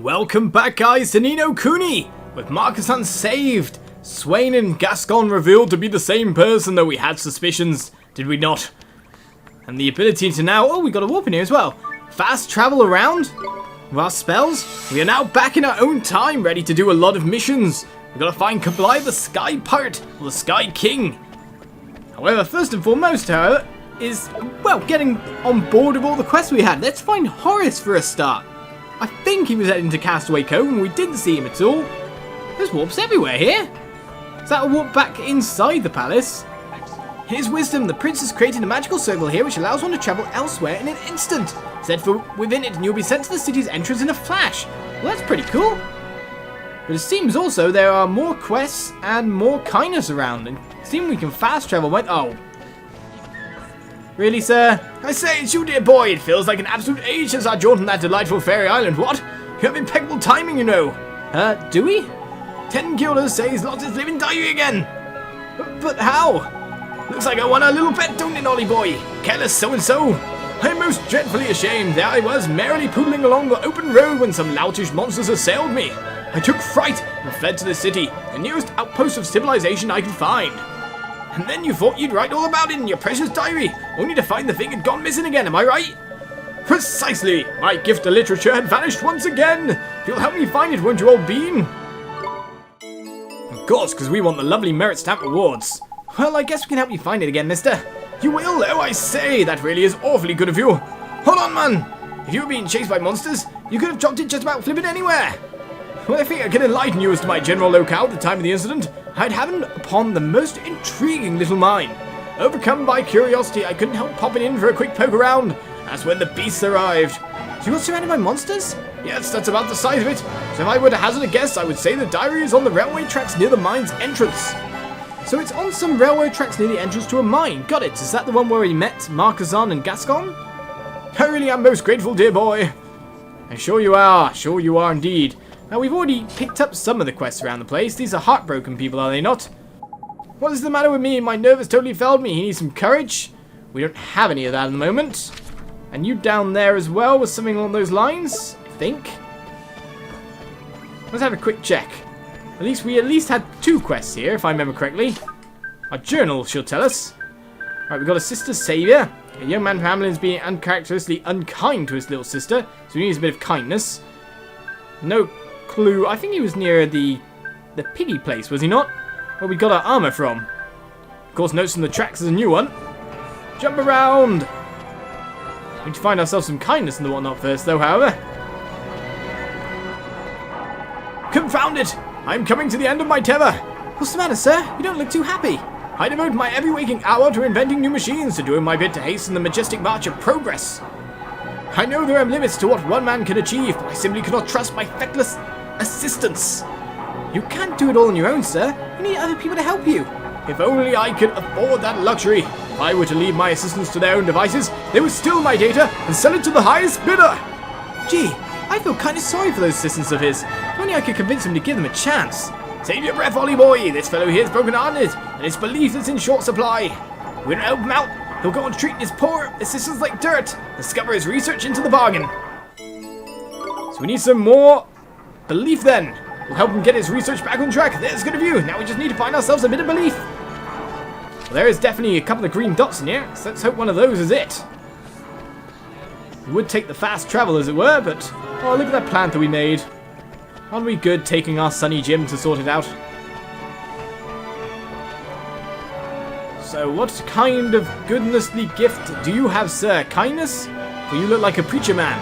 Welcome back, guys, to Ni no Kuni! With Marcus saved, Swain and Nazcaan revealed to be the same person, though we had suspicions, did we not? And the ability to now... Oh, we got a warp in here as well. Fast travel around with our spells. We are now back in our own time, ready to do a lot of missions. We've got to find Kabli, the Sky Pirate, or the Sky King. However, first and foremost, however, is, well, getting on board with all the quests we had. Let's find Horace for a start. I think he was heading to Castaway Cove and we didn't see him at all. There's warps everywhere here. Is that a warp back inside the palace? Here's wisdom. The prince has created a magical circle here which allows one to travel elsewhere in an instant. Set for within it and you'll be sent to the city's entrance in a flash. Well, that's pretty cool. But it seems also there are more quests and more kindness around. And it seems we can fast travel. Oh. Really, sir? I say, it's you, dear boy. It feels like an absolute age since I jaunt on that delightful fairy island. What? You have impeccable timing, you know. Do we? 10 guilders says Lots' living diary again. But how? Looks like I won a little bet, don't it, Ollie boy? Careless so-and-so. I'm most dreadfully ashamed. There I was, merrily poodling along the open road when some loutish monsters assailed me. I took fright and fled to the city, the nearest outpost of civilization I could find. And then you thought you'd write all about it in your precious diary, only to find the thing had gone missing again, am I right? Precisely! My gift of literature had vanished once again! You'll help me find it, won't you, old bean? Of course, because we want the lovely merit stamp rewards. Well, I guess we can help you find it again, mister. You will? Oh, I say, that really is awfully good of you. Hold on, man! If you were being chased by monsters, you could have dropped it just about flipping anywhere. Well, I think I can enlighten you as to my general locale at the time of the incident. I'd happened upon the most intriguing little mine. Overcome by curiosity, I couldn't help popping in for a quick poke around. That's when the beasts arrived. So you got surrounded by monsters? Yes, that's about the size of it. So if I were to hazard a guess, I would say the diary is on the railway tracks near the mine's entrance. So it's on some railway tracks near the entrance to a mine. Got it. Is that the one where we met Marcus and Nazcaan? I really am most grateful, dear boy. I'm sure you are. Sure you are indeed. Now, we've already picked up some of the quests around the place. These are heartbroken people, are they not? What is the matter with me? My nerve has totally failed me. He needs some courage. We don't have any of that at the moment. And you down there as well with something along those lines, I think. Let's have a quick check. We at least had 2 quests here, if I remember correctly. Our journal shall tell us. Right, we've got a sister's saviour. A young man from Hamlin is being uncharacteristically unkind to his little sister, so he needs a bit of kindness. No clue. I think he was near the piggy place, was he not? Where we got our armour from. Of course, notes from the tracks is a new one. Jump around! We need to find ourselves some kindness and whatnot first, though, however. Confound it! I'm coming to the end of my tether! What's the matter, sir? You don't look too happy. I devote my every waking hour to inventing new machines, to doing my bit to hasten the majestic march of progress. I know there are limits to what one man can achieve, but I simply cannot trust my feckless assistance. You can't do it all on your own, sir. You need other people to help you. If only I could afford that luxury. If I were to leave my assistants to their own devices, they would steal my data and sell it to the highest bidder. Gee, I feel kind of sorry for those assistants of his. If only I could convince him to give them a chance. Save your breath, Ollie boy. This fellow here is broken-hearted, and his belief is in short supply. We don't help him out. He'll go on treating his poor assistants like dirt. Discover his research into the bargain. So we need some more belief then. We'll help him get his research back on track. There's good of you. Now we just need to find ourselves a bit of belief. Well, there is definitely a couple of green dots in here, so let's hope one of those is it. We would take the fast travel, as it were, but... Oh, look at that plant that we made. Aren't we good taking our sunny gym to sort it out? So, what kind of goodnessly gift do you have, sir? Kindness? For you look like a preacher man.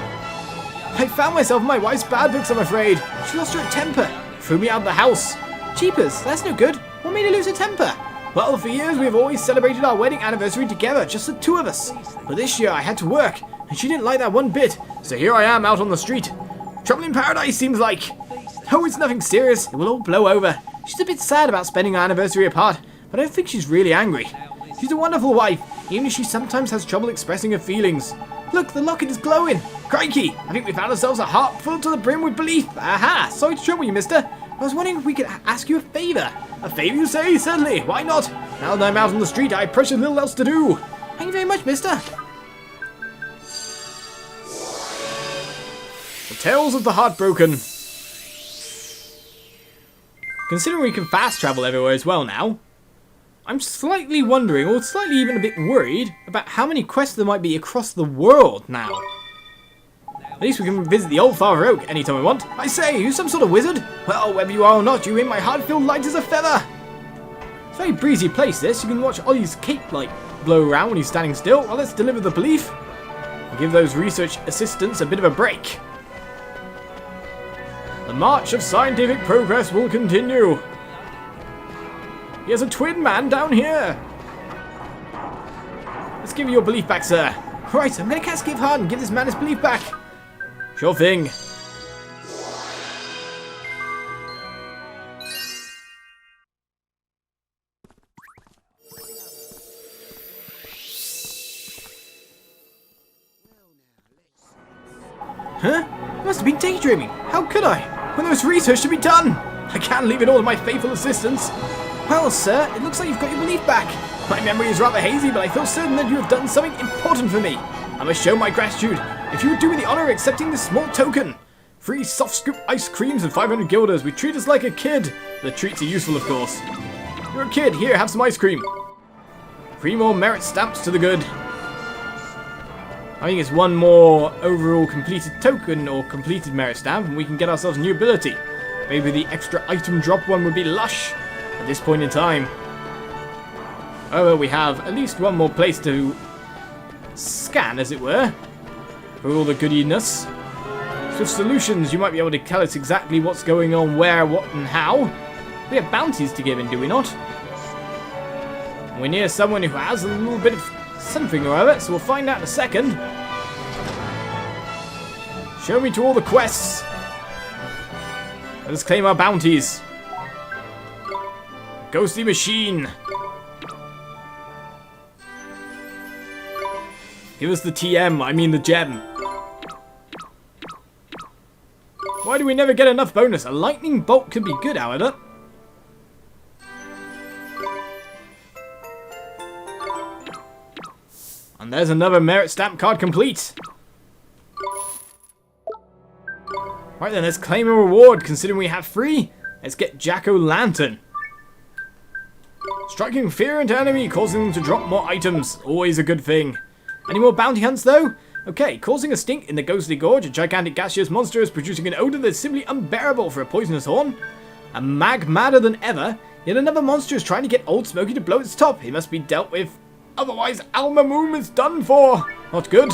I found myself in my wife's bad books, I'm afraid. She lost her temper. Threw me out of the house. Cheapers, that's no good. What made her lose her temper? Well, for years we've always celebrated our wedding anniversary together, just the 2 of us. But this year I had to work, and she didn't like that one bit. So here I am out on the street. Trouble in paradise, seems like. Oh, it's nothing serious. It will all blow over. She's a bit sad about spending our anniversary apart, but I don't think she's really angry. She's a wonderful wife, even if she sometimes has trouble expressing her feelings. Look, the locket is glowing. Crikey, I think we found ourselves a heart full to the brim with belief. Aha, sorry to trouble you, mister. I was wondering if we could ask you a favour. A favour, you say? Certainly, why not? Now that I'm out on the street, I have precious little else to do. Thank you very much, mister. The Tales of the Heartbroken. considering we can fast travel everywhere as well now, I'm slightly wondering, or slightly even a bit worried, about how many quests there might be across the world now. At least we can visit the old Father Oak anytime we want. I say, you some sort of wizard? Well, whether you are or not, you in my heart feel light as a feather. It's a very breezy place, this. You can watch Ollie's cape light blow around when he's standing still. Well, let's deliver the belief. And give those research assistants a bit of a break. The march of scientific progress will continue. He has a twin man down here. Let's give you your belief back, sir. Right, I'm going to cast Give Hard and give this man his belief back. Sure thing. Huh? I must have been daydreaming. How could I? When there was research to be done. I can't leave it all to my faithful assistants. Well, sir, it looks like you've got your belief back. My memory is rather hazy, but I feel certain that you have done something important for me. I must show my gratitude. If you would do me the honor of accepting this small token. 3 soft scoop ice creams and 500 guilders. We treat us like a kid. The treats are useful, of course. You're a kid. Here, have some ice cream. 3 more merit stamps to the good. I think it's 1 more overall completed token or completed merit stamp, and we can get ourselves a new ability. Maybe the extra item drop one would be lush at this point in time. However, we have at least 1 more place to scan, as it were, for all the goodiness. With solutions, you might be able to tell us exactly what's going on, where, what, and how. We have bounties to give in, do we not? We're near someone who has a little bit of something or other, so we'll find out in a second. Show me to all the quests. Let us claim our bounties. Ghostly machine. Give us the TM, I mean the gem. Why do we never get enough bonus? A lightning bolt could be good, however. And there's another merit stamp card complete. Right then, let's claim a reward, considering we have 3. Let's get Jack-o'-lantern. Striking fear into enemy, causing them to drop more items. Always a good thing. Any more bounty hunts, though? Okay, causing a stink in the ghostly gorge, a gigantic gaseous monster is producing an odor that's simply unbearable for a poisonous horn. A mag madder than ever, yet another monster is trying to get Old Smoky to blow its top. It must be dealt with. Otherwise, Almamoom is done for. Not good.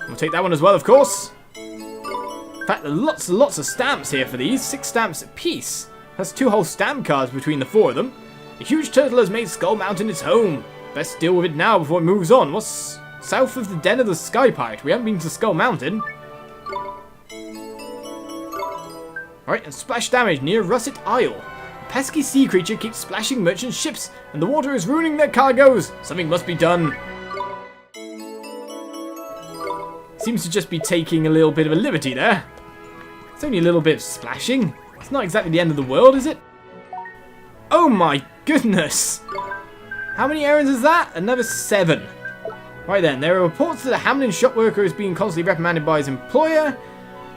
We'll take that one as well, of course. In fact, there are lots and lots of stamps here for these. 6 stamps apiece. That's 2 whole stamp cards between the 4 of them. A huge turtle has made Skull Mountain its home. Best deal with it now before it moves on. What's south of the den of the Sky Pirate? We haven't been to Skull Mountain. Alright, and splash damage near Russet Isle. A pesky sea creature keeps splashing merchant ships, and the water is ruining their cargoes. Something must be done. Seems to just be taking a little bit of a liberty there. It's only a little bit of splashing. It's not exactly the end of the world, is it? Oh my goodness! How many errands is that? Another 7. Right then, there are reports that a Hamlin shop worker is being constantly reprimanded by his employer.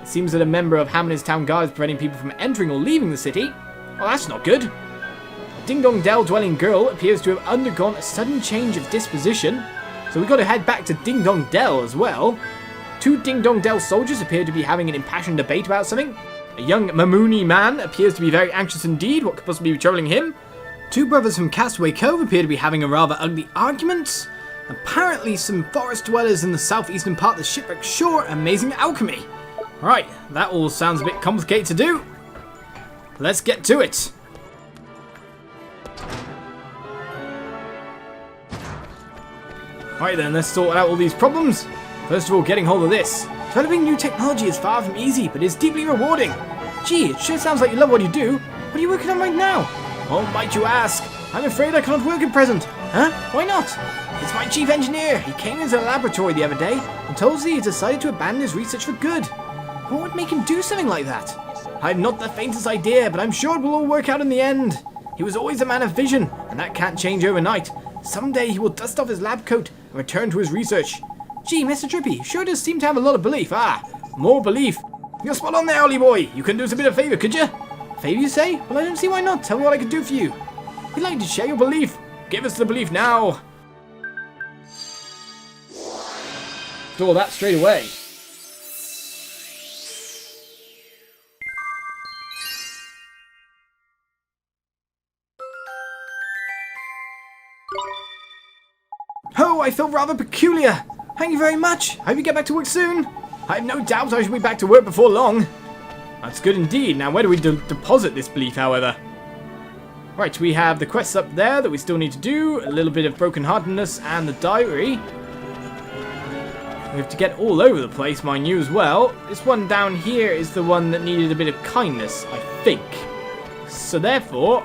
It seems that a member of Hamlin's town guard is preventing people from entering or leaving the city. Well, that's not good. A Ding Dong Dell dwelling girl appears to have undergone a sudden change of disposition. So we've got to head back to Ding Dong Dell as well. 2 Ding Dong Dell soldiers appear to be having an impassioned debate about something. A young Mamooni man appears to be very anxious indeed. What could possibly be troubling him? 2 brothers from Castaway Cove appear to be having a rather ugly argument. Apparently some forest dwellers in the southeastern part of the shipwreck shore are amazing alchemy. Right, that all sounds a bit complicated to do. Let's get to it. Right then, let's sort out all these problems. First of all, getting hold of this. Developing new technology is far from easy, but is deeply rewarding. Gee, it sure sounds like you love what you do. What are you working on right now? Oh, might you ask? I'm afraid I cannot work at present. Huh? Why not? It's my chief engineer. He came into the laboratory the other day and told us he had decided to abandon his research for good. What would make him do something like that? I've not the faintest idea, but I'm sure it will all work out in the end. He was always a man of vision, and that can't change overnight. Someday he will dust off his lab coat and return to his research. Gee, Mr. Drippy, sure does seem to have a lot of belief. Ah, more belief. You're spot on there, Ollie boy. You couldn't do us a bit of favour, could you? Favor you say? Well, I don't see why not. Tell me what I can do for you. We'd like to share your belief. Give us the belief now. Store that straight away. Oh, I feel rather peculiar. Thank you very much. Hope you get back to work soon. I have no doubt I shall be back to work before long. That's good indeed. Now, where do we deposit this belief, however? Right, we have the quests up there that we still need to do. A little bit of brokenheartedness and the diary. We have to get all over the place, mind you, as well. This one down here is the one that needed a bit of kindness, I think. So therefore,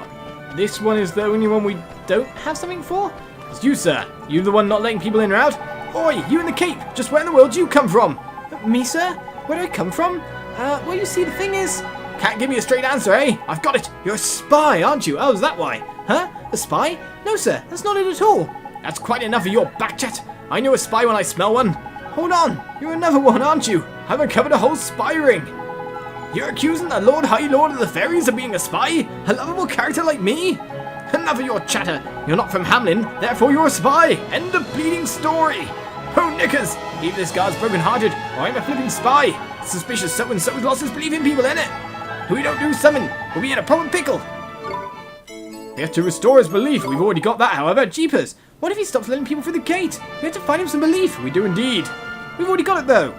this one is the only one we don't have something for? It's you, sir. You the one not letting people in or out? Oi, you in the cape. Just where in the world do you come from? Me, sir? Where do I come from? Well, you see, the thing is... Can't give me a straight answer, eh? I've got it. You're a spy, aren't you? Oh, is that why? Huh? A spy? No, sir. That's not it at all. That's quite enough of your backchat. I know a spy when I smell one. Hold on. You're another one, aren't you? I've uncovered a whole spy ring. You're accusing the Lord High Lord of the Fairies of being a spy? A lovable character like me? Enough of your chatter. You're not from Hamlin, therefore you're a spy. End of bleeding story. Oh, knickers. Either this guy's broken-hearted, or I'm a flipping spy. Suspicious so-and-so's lost his belief in people, innit? If we don't do something, we'll be in a proper pickle. We have to restore his belief. We've already got that, however. Jeepers. What if he stops letting people through the gate? We have to find him some belief. We do indeed. We've already got it, though.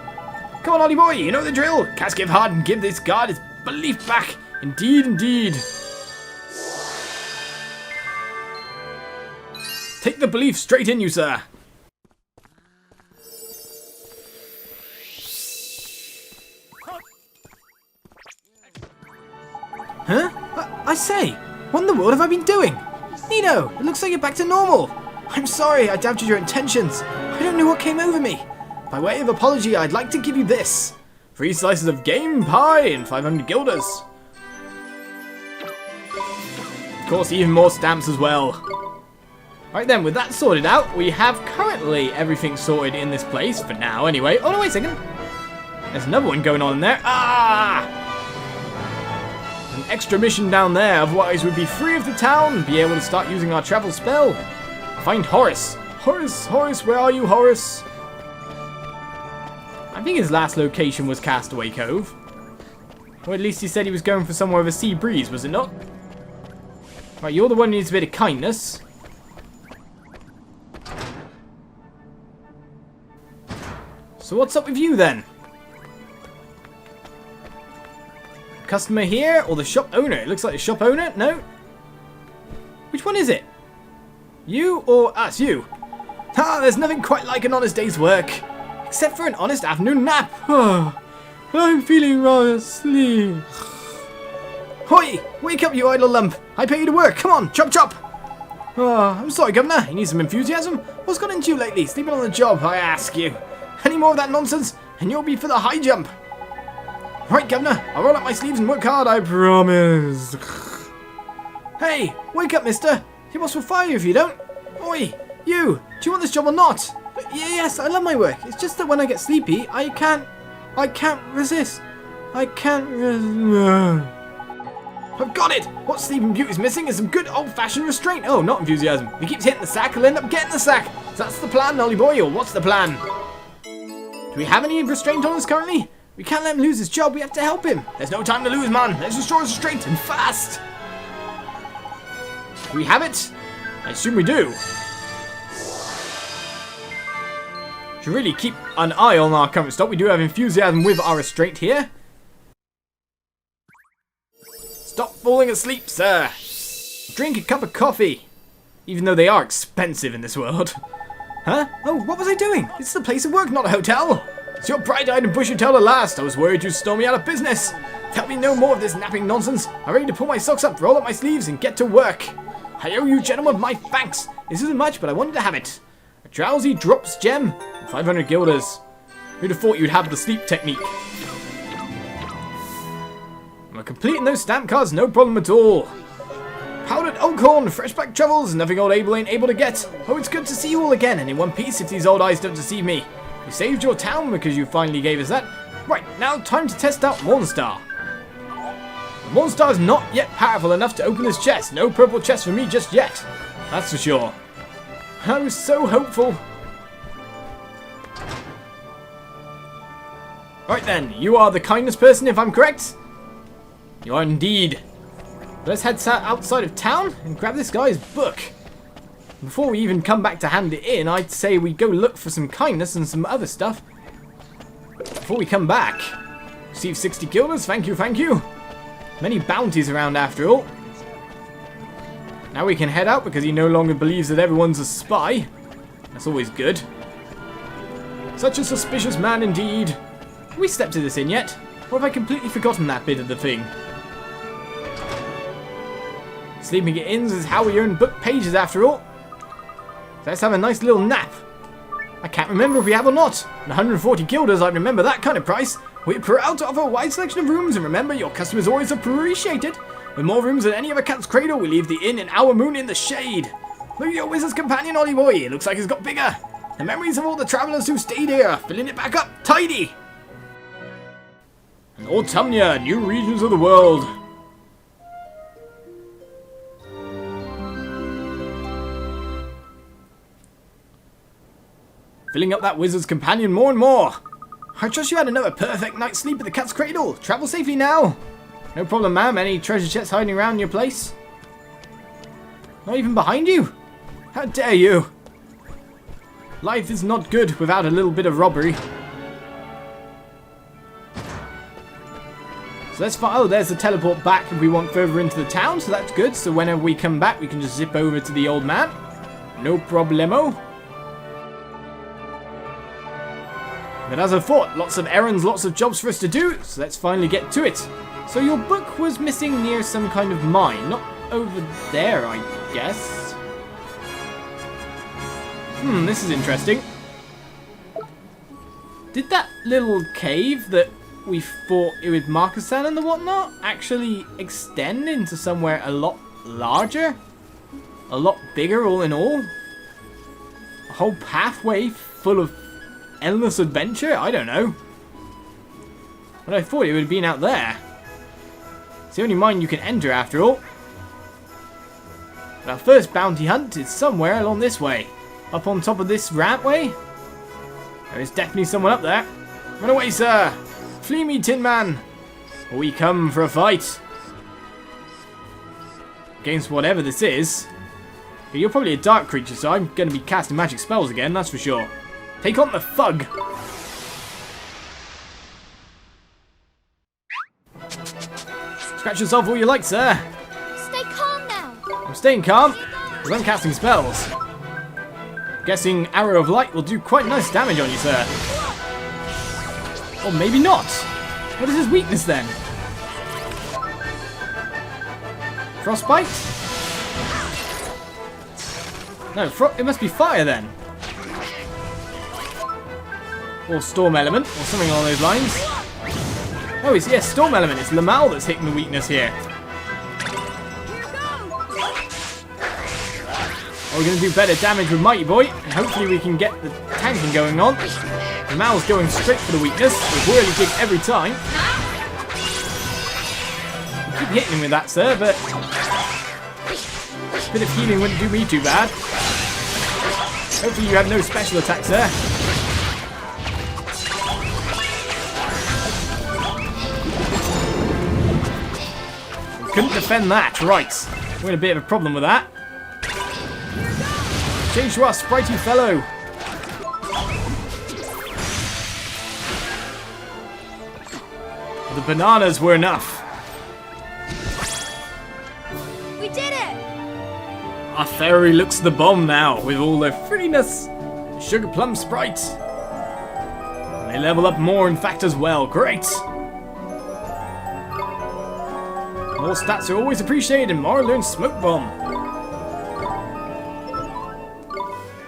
Come on, Ollie boy. You know the drill. Cast give hard and give this guard his belief back. Indeed, indeed. Take the belief straight in you, sir. Huh? I say, what in the world have I been doing? Nino, it looks like you're back to normal. I'm sorry, I doubted your intentions. I don't know what came over me. By way of apology, I'd like to give you this. 3 slices of game pie and 500 guilders. Of course, even more stamps as well. Right then, with that sorted out, we have currently everything sorted in this place, for now anyway. Oh no, wait a second. There's another one going on in there. Ah! An extra mission down there, otherwise we'd be free of the town and be able to start using our travel spell. Find Horace. Horace, where are you, Horace? I think his last location was Castaway Cove. Or at least he said he was going for somewhere with a sea breeze, was it not? Right, you're the one who needs a bit of kindness. So what's up with you then? Customer here or the shop owner? It looks like the shop owner. No. Which one is it? You or us? You. Ah, there's nothing quite like an honest day's work. Except for an honest afternoon nap. I'm feeling rather asleep. Hoi! Wake up, you idle lump. I pay you to work. Come on, chop chop. I'm sorry, Governor. You need some enthusiasm? What's got into you lately? Sleeping on the job, I ask you. Any more of that nonsense, and you'll be for the high jump. Right, Governor. I'll roll up my sleeves and work hard, I promise. Hey, wake up, mister. Your boss will fire you if you don't. Oi, you. Do you want this job or not? Yes, I love my work. It's just that when I get sleepy, I can't resist. I've got it! What Sleeping Beauty is missing is some good old-fashioned restraint. Oh, not enthusiasm. If he keeps hitting the sack, he'll end up getting the sack. So that's the plan, Ollie boy, or what's the plan? Do we have any restraint on us currently? We can't let him lose his job. We have to help him. There's no time to lose, man. Let's restore his restraint, and fast. Do we have it? I assume we do. Should really keep an eye on our current stock. We do have enthusiasm with our restraint here. Stop falling asleep, sir. Drink a cup of coffee. Even though they are expensive in this world. Huh? Oh, what was I doing? It's the place of work, not a hotel. It's your bright-eyed and bushy tail at last. I was worried you stole me out of business. Tell me no more of this napping nonsense. I'm ready to pull my socks up, roll up my sleeves, and get to work. I owe you gentlemen my thanks. This isn't much, but I wanted to have it. A drowsy drops gem and 500 guilders. Who'd have thought you'd have the sleep technique? I'm completing those stamp cards, no problem at all. Powdered Oakhorn, fresh back travels, nothing old Abel ain't able to get. Oh, it's good to see you all again, and in one piece if these old eyes don't deceive me. We saved your town because you finally gave us that. Right, now time to test out Mornstar. Mornstar is not yet powerful enough to open this chest. No purple chest for me just yet. That's for sure. I was so hopeful. Right then, you are the kindness person if I'm correct? You are indeed. Let's head outside of town and grab this guy's book. Before we even come back to hand it in, I'd say we go look for some kindness and some other stuff. Before we come back. Receive 60 guilders, thank you, thank you. Many bounties around after all. Now we can head out because he no longer believes that everyone's a spy. That's always good. Such a suspicious man indeed. Have we stepped to this inn yet? Or have I completely forgotten that bit of the thing? Sleeping at inns is how we earn book pages after all. Let's have a nice little nap. I can't remember if we have or not. 140 guilders, I remember that kind of price. We're proud to offer a wide selection of rooms, and remember, your customers always appreciate it. With more rooms than any other cat's cradle, we leave the inn in our moon in the shade. Look at your wizard's companion, Ollie boy. It looks like it's got bigger. The memories of all the travellers who stayed here, filling it back up, tidy. And Autumnia, new regions of the world. Filling up that wizard's companion more and more. I trust you had another perfect night's sleep at the cat's cradle. Travel safely now. No problem, ma'am. Any treasure chests hiding around your place? Not even behind you? How dare you? Life is not good without a little bit of robbery. So let's find... Oh, there's the teleport back if we want further into the town, so that's good. So whenever we come back, we can just zip over to the old man. No problemo. But as I thought, lots of errands, lots of jobs for us to do, so let's finally get to it. So your book was missing near some kind of mine, not over there, I guess. This is interesting. Did that little cave that we fought with Nazcaan and the whatnot actually extend into somewhere a lot larger? A lot bigger all in all? A whole pathway full of endless adventure? I don't know. But I thought it would have been out there. It's the only mine you can enter after all. But our first bounty hunt is somewhere along this way. Up on top of this rampway. There is definitely someone up there. Run away, sir! Flee me, Tin Man! Or we come for a fight. Against whatever this is. But you're probably a dark creature, so I'm going to be casting magic spells again, that's for sure. Take on the thug. Scratch yourself all you like, sir. Stay calm now. I'm staying calm because I'm casting spells. Guessing Arrow of Light will do quite nice damage on you, sir. Or maybe not. What is his weakness then? Frostbite? No, it must be fire then. Or Storm Element, or something along those lines. Oh, it's, yes, Storm Element. It's Lamal that's hitting the weakness here. Oh, we're going to do better damage with Mighty Boy, and hopefully we can get the tanking going on. Lamal's going straight for the weakness, with Whirly Jig every time. I keep hitting him with that, sir, but a bit of healing wouldn't do me too bad. Hopefully you have no special attacks there. Couldn't defend that, right. We're in a bit of a problem with that. Change to our sprightly fellow. The bananas were enough. We did it! Our fairy looks the bomb now, with all their prettiness. Sugar Plum Sprite. They level up more, in fact, as well. Great! More stats are always appreciated, and Mara learns Smoke Bomb.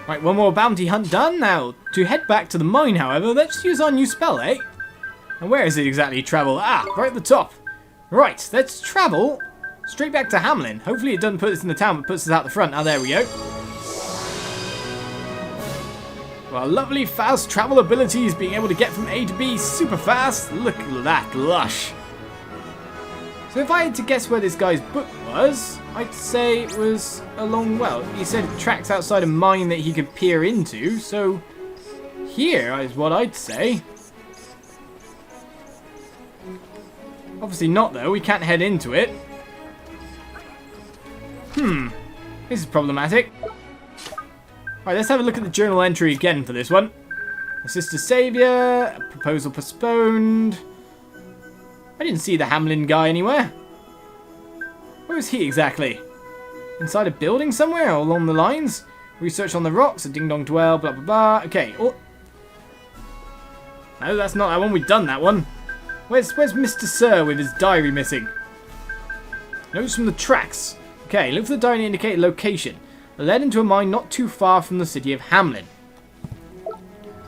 Right, one more bounty hunt done. Now, to head back to the mine, however, let's use our new spell, eh? And where is it exactly, travel? Ah, right at the top. Right, let's travel straight back to Hamlin. Hopefully it doesn't put us in the town, but puts us out the front. Ah, there we go. Well, lovely fast travel abilities, being able to get from A to B super fast. Look at that lush. So if I had to guess where this guy's book was, I'd say it was along, well, he said tracks outside a mine that he could peer into, so here is what I'd say. Obviously not though, we can't head into it. This is problematic. Alright, let's have a look at the journal entry again for this one. Assist a saviour, proposal postponed. I didn't see the Hamlin guy anywhere. Where is he exactly? Inside a building somewhere or along the lines? Research on the rocks, a ding-dong dwell, blah blah blah. Okay. Oh. No, that's not that one. We've done that one. Where's Mr. Sir with his diary missing? Notes from the tracks. Okay, look for the diary to indicate a location. Led into a mine not too far from the city of Hamlin.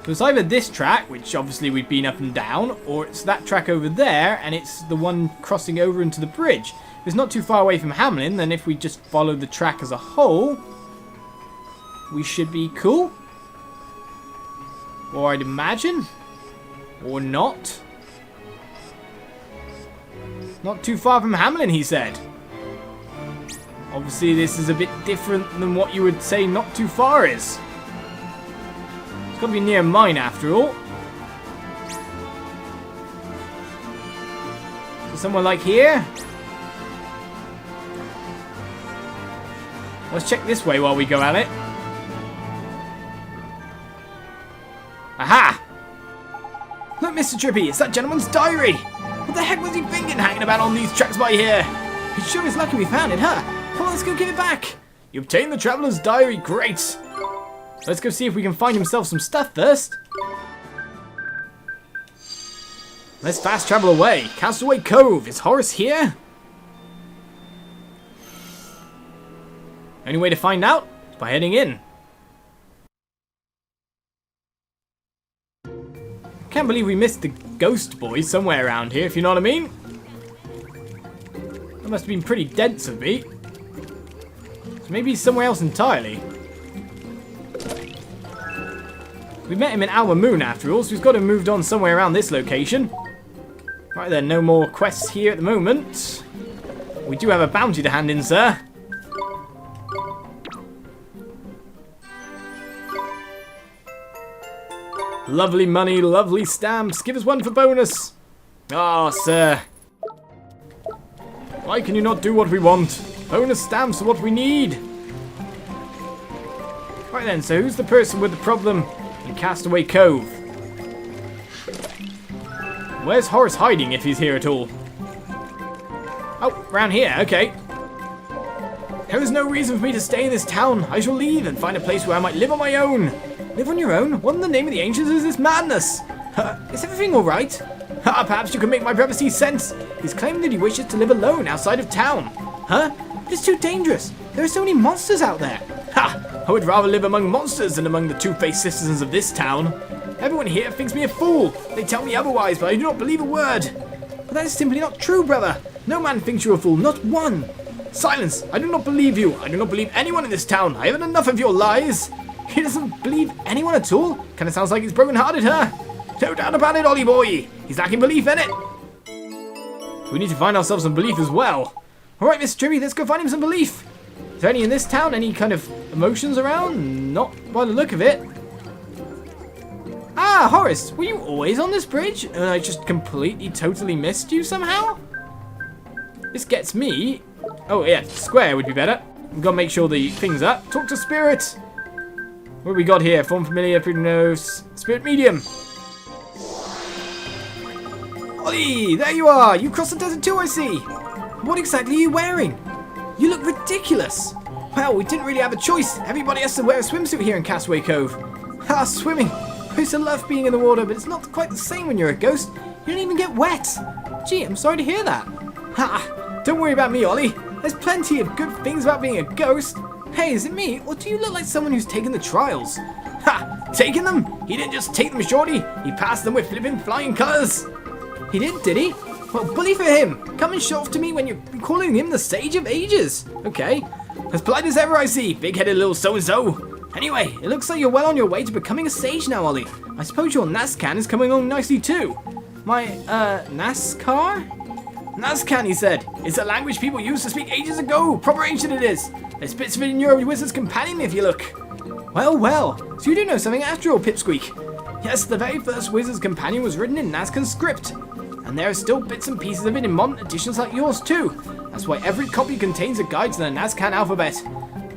So it's either this track, which obviously we've been up and down, or it's that track over there, and it's the one crossing over into the bridge. If it's not too far away from Hamlin, then if we just follow the track as a whole, we should be cool. Or I'd imagine. Or not. Not too far from Hamlin, he said. Obviously, this is a bit different than what you would say not too far is. It's got to be near a mine after all. So somewhere like here? Let's check this way while we go at it. Aha! Look, Mr. Trippy, it's that gentleman's diary! What the heck was he thinking hanging about on these tracks by here? He sure is lucky we found it, huh? Come on, let's go give it back! You obtained the traveller's diary, great! Let's go see if we can find himself some stuff first. Let's fast travel away. Castaway Cove, is Horace here? Only way to find out is by heading in. Can't believe we missed the ghost boy somewhere around here, if you know what I mean. That must have been pretty dense of me. So maybe he's somewhere else entirely. We met him in Our Moon after all, so he's got to have moved on somewhere around this location. Right then, no more quests here at the moment. We do have a bounty to hand in, sir. Lovely money, lovely stamps. Give us one for bonus. Ah, sir. Why can you not do what we want? Bonus stamps are what we need. Right then, so who's the person with the problem in Castaway Cove? Where's Horace hiding if he's here at all? Oh, round here, okay. There is no reason for me to stay in this town. I shall leave and find a place where I might live on my own. Live on your own? What in the name of the ancients is this madness? Is everything alright? Perhaps you can make my brother see sense. He's claiming that he wishes to live alone outside of town. Huh? But it's too dangerous. There are so many monsters out there. Ha! I would rather live among monsters than among the two-faced citizens of this town. Everyone here thinks me a fool. They tell me otherwise, but I do not believe a word. But that is simply not true, brother. No man thinks you a fool, not one. Silence! I do not believe you. I do not believe anyone in this town. I have had enough of your lies. He doesn't believe anyone at all? Kinda sounds like he's broken-hearted, huh? No doubt about it, Ollie boy. He's lacking belief in it. We need to find ourselves some belief as well. Alright, Mr. Trippy, let's go find him some belief. Is there any in this town? Any kind of emotions around? Not by the look of it. Ah, Horace, were you always on this bridge? And I just completely, totally missed you somehow? This gets me... Oh, yeah, square would be better. We've got to make sure the thing's up. Talk to spirit. What have we got here? Form familiar, prognos, spirit medium. Ollie, there you are. You crossed the desert too, I see. What exactly are you wearing? You look ridiculous. Well, we didn't really have a choice. Everybody has to wear a swimsuit here in Castaway Cove. Ah, swimming. I used to love being in the water, but it's not quite the same when you're a ghost. You don't even get wet. Gee, I'm sorry to hear that. Ha! Don't worry about me, Ollie. There's plenty of good things about being a ghost. Hey, is it me, or do you look like someone who's taken the trials? Ha! Taken them? He didn't just take them, shorty. He passed them with flipping flying colours. He did he? Well, bully for him. Come and show off to me when you're calling him the Sage of Ages. Okay. As polite as ever, I see. Big-headed little so-and-so. Anyway, it looks like you're well on your way to becoming a sage now, Ollie. I suppose your Nazcan is coming along nicely too. My, Nazcar? Nazcan, he said. It's a language people used to speak ages ago. Proper ancient it is. There's bits of it in your Wizard's Companion if you look. Well, well. So you do know something after all, Pipsqueak. Yes, the very first Wizard's Companion was written in Nazcan script. And there are still bits and pieces of it in modern editions like yours too. That's why every copy contains a guide to the Nazcan alphabet.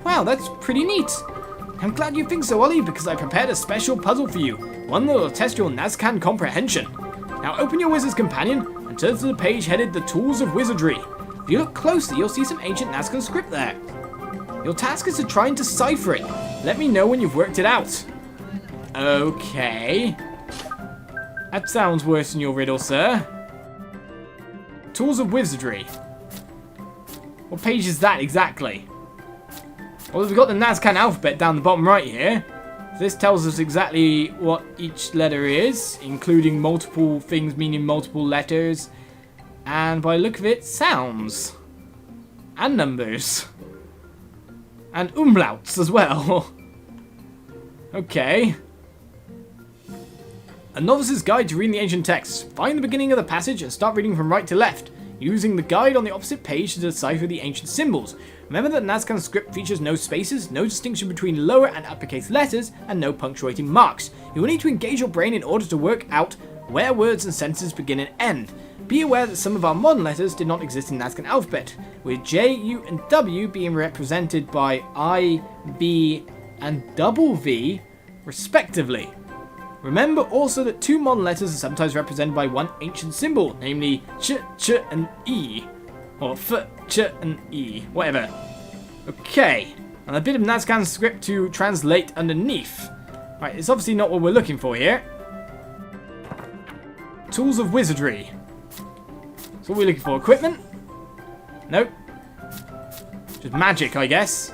Wow, that's pretty neat. I'm glad you think so, Ollie, because I prepared a special puzzle for you. One that will test your Nazcan comprehension. Now open your Wizard's Companion and turn to the page headed The Tools of Wizardry. If you look closely, you'll see some ancient Nazcan script there. Your task is to try and decipher it. Let me know when you've worked it out. Okay. That sounds worse than your riddle, sir. Tools of Wizardry. What page is that exactly? Well, we've got the Nazcan alphabet down the bottom right here. This tells us exactly what each letter is, including multiple things meaning multiple letters. And by the look of it, sounds. And numbers. And umlauts as well. Okay. A Novice's Guide to Reading the Ancient Texts. Find the beginning of the passage and start reading from right to left, using the guide on the opposite page to decipher the ancient symbols. Remember that Nazcan script features no spaces, no distinction between lower and uppercase letters, and no punctuating marks. You will need to engage your brain in order to work out where words and sentences begin and end. Be aware that some of our modern letters did not exist in Nazcan alphabet, with J, U, and W being represented by I, B, and double V, respectively. Remember also that two modern letters are sometimes represented by one ancient symbol, namely Ch, Ch, and E. Or F, Ch, and E. Whatever. Okay. And a bit of Nazcan script to translate underneath. Right, it's obviously not what we're looking for here. Tools of Wizardry. So what are we looking for? Equipment? Nope. Just magic, I guess.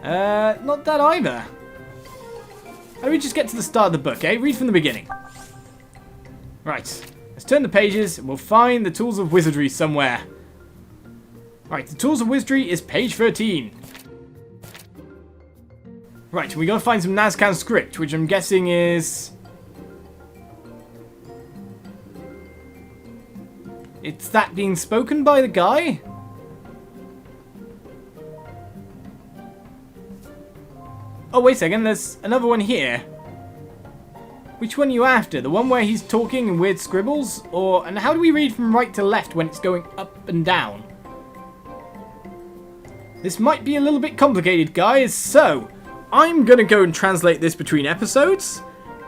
Not that either. How do we just get to the start of the book, eh? Read from the beginning. Right. Let's turn the pages and we'll find the Tools of Wizardry somewhere. Right, the Tools of Wizardry is page 13. Right, we gotta find some Nazcan script, which I'm guessing is... It's that being spoken by the guy? Oh, wait a second, there's another one here. Which one are you after? The one where he's talking in weird scribbles? Or, and how do we read from right to left when it's going up and down? This might be a little bit complicated, guys, so I'm gonna go and translate this between episodes,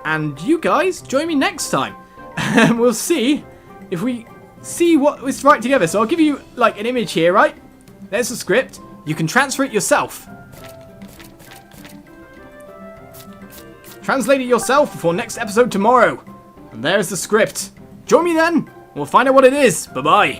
and you guys join me next time. And we'll see if we see what is right together. So I'll give you, like, an image here, right? There's the script. You can transfer it yourself. Translate it yourself before next episode tomorrow. And there's the script. Join me then. We'll find out what it is. Bye-bye.